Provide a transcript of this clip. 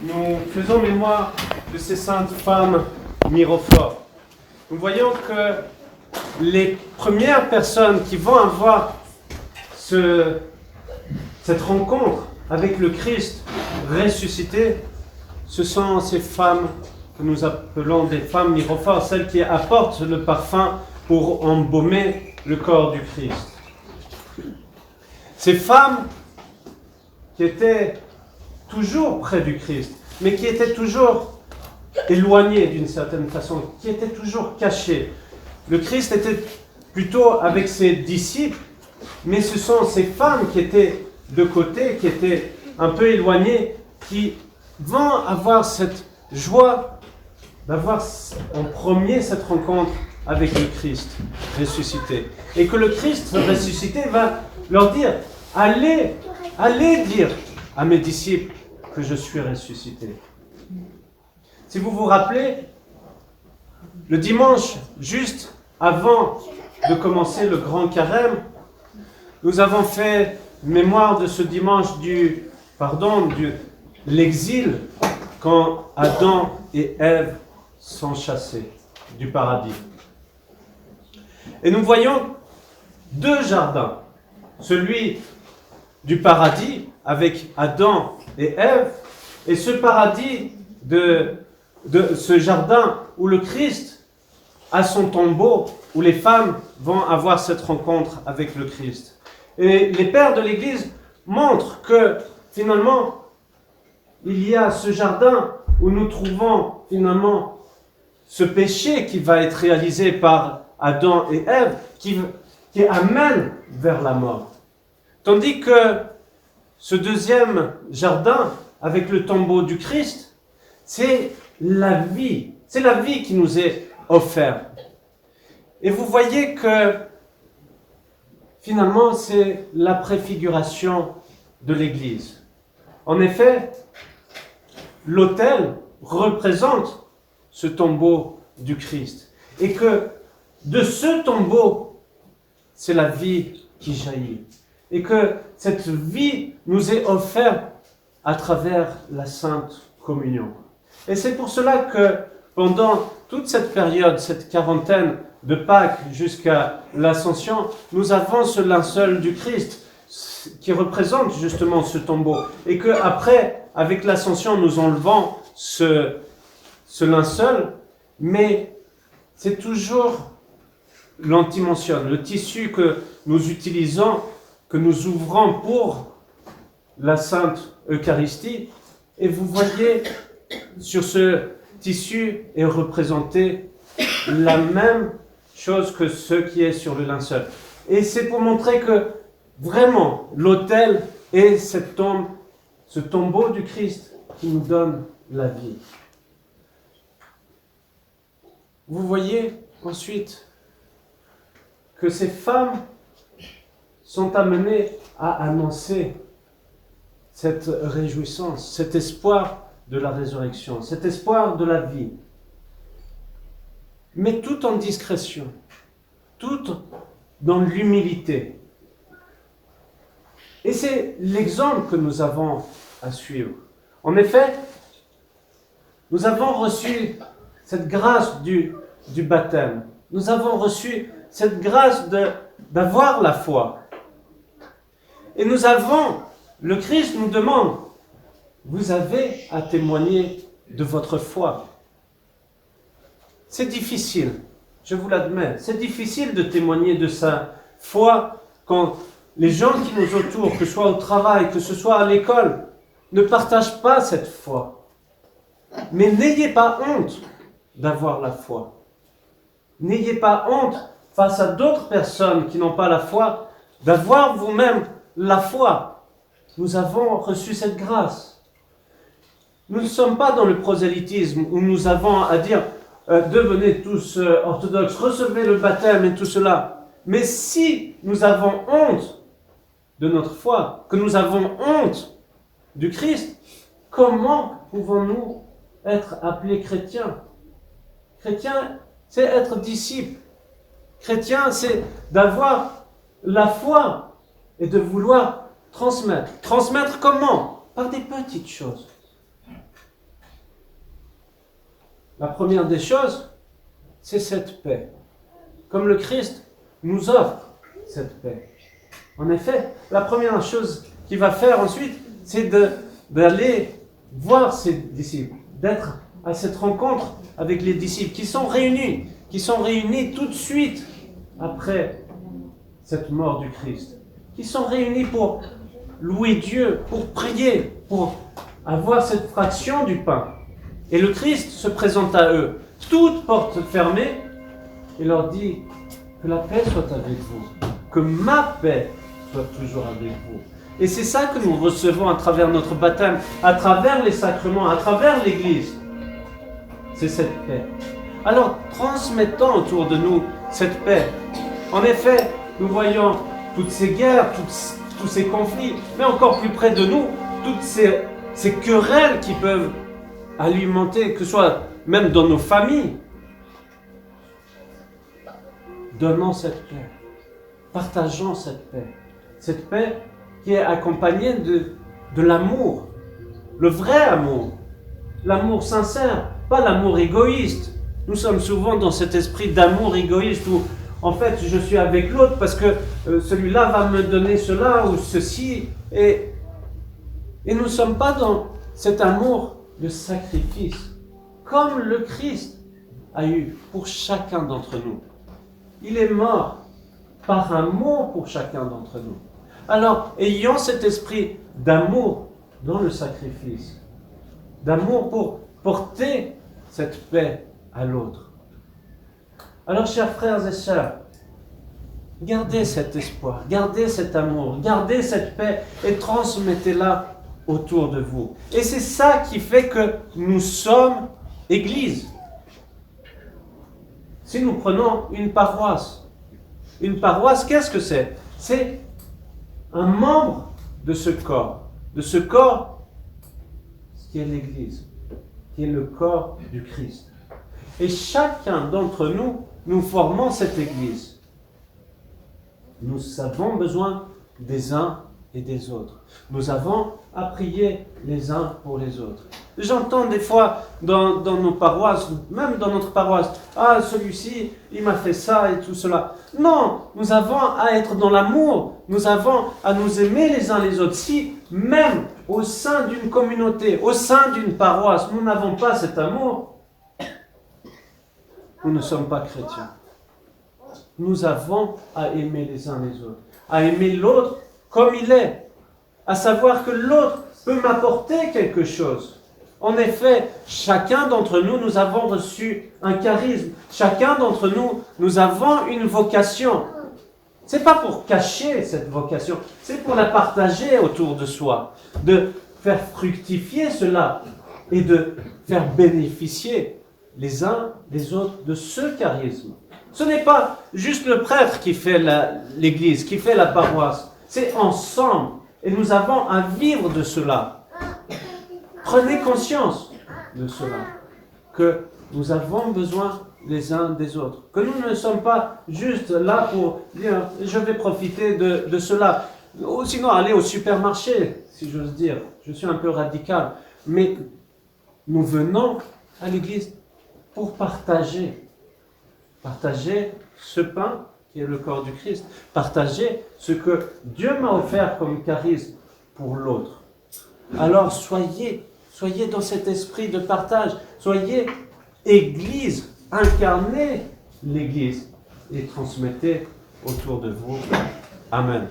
nous faisons mémoire de ces saintes femmes mirophores. Nous voyons que les premières personnes qui vont avoir cette rencontre avec le Christ ressuscité, ce sont ces femmes que nous appelons des femmes mirophores, celles qui apportent le parfum pour embaumer le corps du Christ. Ces femmes qui étaient toujours près du Christ, mais qui étaient toujours éloignées d'une certaine façon, qui étaient toujours cachées. Le Christ était plutôt avec ses disciples, mais ce sont ces femmes qui étaient de côté, qui étaient un peu éloignées, qui vont avoir cette joie d'avoir en premier cette rencontre avec le Christ ressuscité. Et que le Christ ressuscité va leur dire, allez dire à mes disciples que je suis ressuscité. Si vous vous rappelez, le dimanche, juste avant de commencer le grand carême, nous avons fait mémoire de ce dimanche de l'exil, quand Adam et Ève sont chassés du paradis. Et nous voyons deux jardins, celui du paradis avec Adam et Ève, et ce paradis de ce jardin où le Christ a son tombeau, où les femmes vont avoir cette rencontre avec le Christ. Et les pères de l'Église montrent que finalement, il y a ce jardin où nous trouvons finalement ce péché qui va être réalisé par Adam et Ève, qui amène vers la mort. Tandis que ce deuxième jardin, avec le tombeau du Christ, c'est la vie. C'est la vie qui nous est offerte. Et vous voyez que finalement, c'est la préfiguration de l'Église. En effet, l'autel représente ce tombeau du Christ. Et que de ce tombeau, c'est la vie qui jaillit. Et que cette vie nous est offerte à travers la Sainte Communion. Et c'est pour cela que pendant toute cette période, cette quarantaine de Pâques jusqu'à l'Ascension, nous avons ce linceul du Christ qui représente justement ce tombeau. Et qu'après, avec l'Ascension, nous enlevons ce linceul, mais c'est toujours l'antimension, le tissu que nous utilisons, que nous ouvrons pour la Sainte Eucharistie. Et vous voyez, sur ce tissu est représenté la même chose que ce qui est sur le linceul. Et c'est pour montrer que vraiment, l'autel est cette tombe, ce tombeau du Christ qui nous donne la vie. Vous voyez ensuite que ces femmes sont amenées à annoncer cette réjouissance, cet espoir de la résurrection, cet espoir de la vie. Mais tout en discrétion, tout dans l'humilité. Et c'est l'exemple que nous avons à suivre. En effet, nous avons reçu cette grâce du baptême. Nous avons reçu cette grâce d'avoir la foi. Et le Christ nous demande, vous avez à témoigner de votre foi. C'est difficile, je vous l'admets, c'est difficile de témoigner de sa foi quand les gens qui nous entourent, que ce soit au travail, que ce soit à l'école, ne partagent pas cette foi. Mais n'ayez pas honte d'avoir la foi. N'ayez pas honte face à d'autres personnes qui n'ont pas la foi, d'avoir vous-même la foi. Nous avons reçu cette grâce. Nous ne sommes pas dans le prosélytisme où nous avons à dire devenez tous orthodoxes, recevez le baptême et tout cela. Mais si nous avons honte de notre foi, que nous avons honte du Christ, comment pouvons-nous être appelés chrétiens? Chrétien, c'est être disciple. Chrétien, c'est d'avoir la foi et de vouloir transmettre. Transmettre comment? Par des petites choses. la première des choses, c'est cette paix. Comme le Christ nous offre cette paix. En effet, la première chose qu'il va faire ensuite, c'est d'aller voir ses disciples, d'être à cette rencontre avec les disciples qui sont réunis tout de suite après cette mort du Christ, qui sont réunis pour louer Dieu, pour prier, pour avoir cette fraction du pain. Et le Christ se présente à eux, toutes portes fermées, et leur dit que la paix soit avec vous, que ma paix soit toujours avec vous. Et c'est ça que nous recevons à travers notre baptême, à travers les sacrements, à travers l'Église. C'est cette paix. Alors, transmettons autour de nous cette paix. En effet, nous voyons toutes ces guerres, tous ces conflits, mais encore plus près de nous, toutes ces querelles qui peuvent alimenter, que ce soit même dans nos familles. Donnons cette paix. Partageons cette paix. Cette paix qui est accompagnée de l'amour. Le vrai amour. L'amour sincère, pas l'amour égoïste. Nous sommes souvent dans cet esprit d'amour égoïste où, en fait, je suis avec l'autre parce que celui-là va me donner cela ou ceci. Et nous ne sommes pas dans cet amour de sacrifice, comme le Christ a eu pour chacun d'entre nous. Il est mort par amour pour chacun d'entre nous. Alors, ayons cet esprit d'amour dans le sacrifice, d'amour pour porter cette paix à l'autre. Alors, chers frères et sœurs, gardez cet espoir, gardez cet amour, gardez cette paix et transmettez-la autour de vous. Et c'est ça qui fait que nous sommes Église. Si nous prenons une paroisse, qu'est-ce que c'est? C'est un membre de ce corps qui est l'Église, qui est le corps du Christ. Et chacun d'entre nous, nous formons cette Église. Nous avons besoin des uns et des autres. Nous avons à prier les uns pour les autres. J'entends des fois dans nos paroisses, même dans notre paroisse, « Ah, celui-ci, il m'a fait ça et tout cela. » Non, nous avons à être dans l'amour. Nous avons à nous aimer les uns les autres. Si, même au sein d'une communauté, au sein d'une paroisse, nous n'avons pas cet amour, nous ne sommes pas chrétiens. Nous avons à aimer les uns les autres, à aimer l'autre comme il est, à savoir que l'autre peut m'apporter quelque chose. En effet, chacun d'entre nous, nous avons reçu un charisme. Chacun d'entre nous, nous avons une vocation. Ce n'est pas pour cacher cette vocation, c'est pour la partager autour de soi, de faire fructifier cela et de faire bénéficier les uns les autres de ce charisme. Ce n'est pas juste le prêtre qui fait l'église, qui fait la paroisse. C'est ensemble. Et nous avons à vivre de cela. Prenez conscience de cela. Que nous avons besoin les uns des autres. Que nous ne sommes pas juste là pour dire « je vais profiter de cela ». Ou sinon aller au supermarché, si j'ose dire. Je suis un peu radical. Mais nous venons à l'église pour partager. Partager ce pain qui est le corps du Christ. Partager ce que Dieu m'a offert comme charisme pour l'autre. Alors soyez dans cet esprit de partage. Soyez Église, incarnez l'Église et transmettez autour de vous. Amen.